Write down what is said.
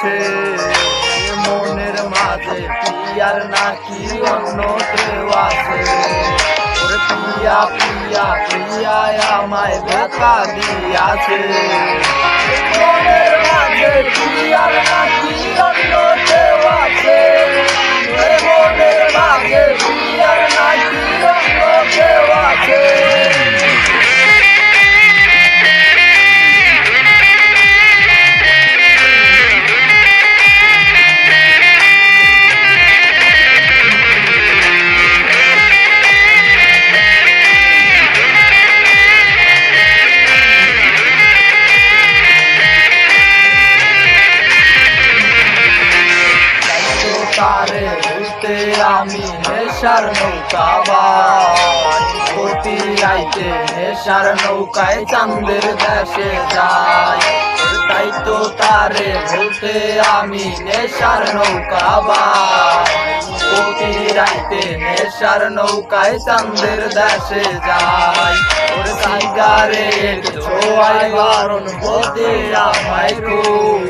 আছে, মনের মাঝে পিয়ার নাকি অন্য কেউ আছে। ওরে পিয়া পিয়া পিয়া আমায় ধোঁকা দিয়াছে, মনের মাঝে পিয়ার নাকি অন্য কেউ আছে। ওরে মনের মাঝে পিয়ার নাকি অন্য কেউ আছে। তারে উঠতে আমি নেশার নৌকা বাই, প্রতি রাইতে নেশার নৌকায় চাঁদের দেশে যাই। তাই তো তারে বলতে আমি নেশার নৌকা বাই, প্রতি রাইতে নেশার নৌকায় চাঁদের দেশে যাই। ওরে সিগারেট ছোঁয়ায় বারণ হতে আমায় খুব,